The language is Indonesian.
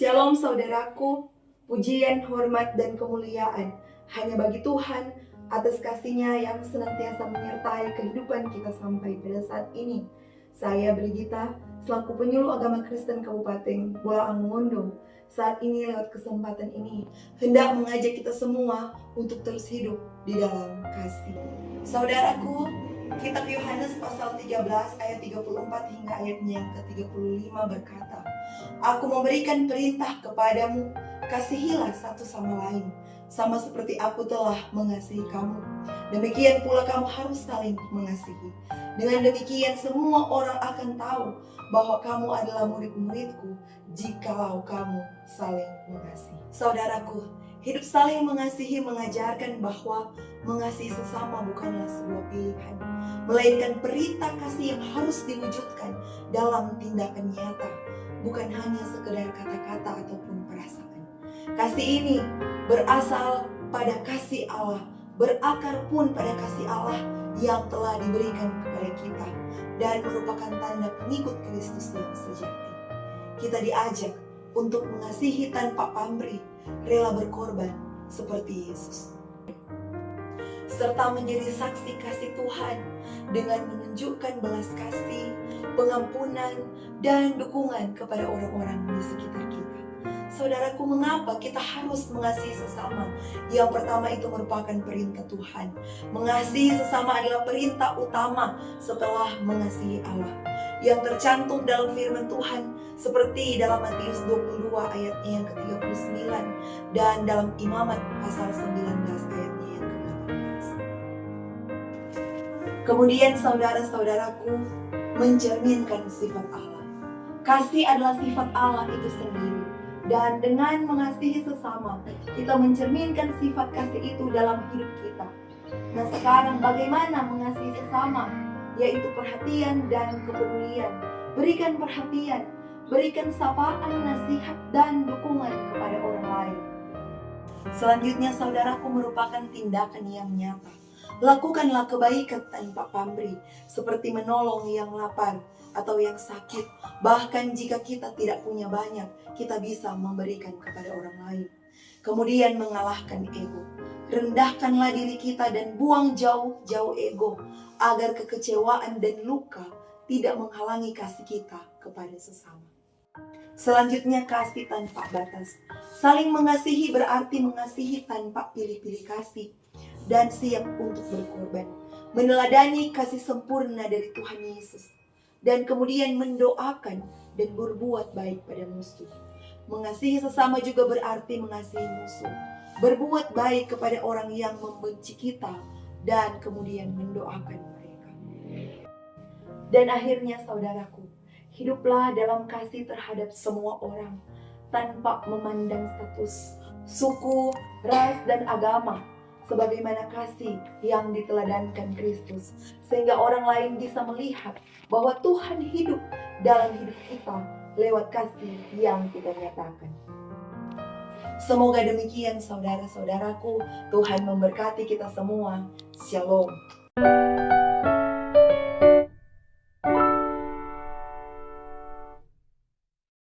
Shalom saudaraku, pujian, hormat, dan kemuliaan hanya bagi Tuhan atas kasih-Nya yang senantiasa menyertai kehidupan kita sampai pada saat ini. Saya Brigita, selaku penyuluh agama Kristen Kabupaten Bolaang Mongondo, saat ini lewat kesempatan ini hendak mengajak kita semua untuk terus hidup di dalam kasih. Saudaraku, Kitab Yohanes pasal 13 ayat 34 hingga ayatnya yang ke-35 berkata, Aku memberikan perintah kepadamu, kasihilah satu sama lain, sama seperti aku telah mengasihi kamu. Demikian pula kamu harus saling mengasihi. Dengan demikian semua orang akan tahu bahwa kamu adalah murid-muridku jikalau kamu saling mengasihi. Saudaraku, hidup saling mengasihi mengajarkan bahwa mengasihi sesama bukanlah sebuah pilihan, melainkan perintah kasih yang harus diwujudkan dalam tindakan nyata, bukan hanya sekedar kata-kata ataupun perasaan. Kasih ini berasal pada kasih Allah, berakar pun pada kasih Allah yang telah diberikan kepada kita, dan merupakan tanda pengikut Kristus yang sejati. Kita diajak untuk mengasihi tanpa pamrih, rela berkorban seperti Yesus, serta menjadi saksi kasih Tuhan dengan menunjukkan belas kasih, pengampunan, dan dukungan kepada orang-orang di sekitar kita. Saudaraku, mengapa kita harus mengasihi sesama? Yang pertama, itu merupakan perintah Tuhan. Mengasihi sesama adalah perintah utama setelah mengasihi Allah, yang tercantum dalam firman Tuhan seperti dalam Matius 22 ayatnya yang ke-39 dan dalam Imamat pasal 19 ayatnya yang ke-18. Kemudian saudara-saudaraku, mencerminkan sifat Allah. Kasih adalah sifat Allah itu sendiri. Dan dengan mengasihi sesama, kita mencerminkan sifat kasih itu dalam hidup kita. Nah, sekarang bagaimana mengasihi sesama? Yaitu perhatian dan kepedulian. Berikan perhatian, berikan sapaan, nasihat, dan dukungan kepada orang lain. Selanjutnya, saudaraku, merupakan tindakan yang nyata. Lakukanlah kebaikan tanpa pamrih, seperti menolong yang lapar atau yang sakit. Bahkan jika kita tidak punya banyak, kita bisa memberikan kepada orang lain. Kemudian mengalahkan ego. Rendahkanlah diri kita dan buang jauh-jauh ego, agar kekecewaan dan luka tidak menghalangi kasih kita kepada sesama. Selanjutnya, kasih tanpa batas. Saling mengasihi berarti mengasihi tanpa pilih-pilih kasih dan siap untuk berkorban. Meneladani kasih sempurna dari Tuhan Yesus, dan kemudian mendoakan dan berbuat baik pada musuh. Mengasihi sesama juga berarti mengasihi musuh, berbuat baik kepada orang yang membenci kita, dan kemudian mendoakan mereka. Dan akhirnya saudaraku, hiduplah dalam kasih terhadap semua orang, tanpa memandang status, suku, ras, dan agama, sebagaimana kasih yang diteladankan Kristus, sehingga orang lain bisa melihat bahwa Tuhan hidup dalam hidup kita lewat kasih yang kita nyatakan. Semoga demikian saudara-saudaraku, Tuhan memberkati kita semua. Shalom.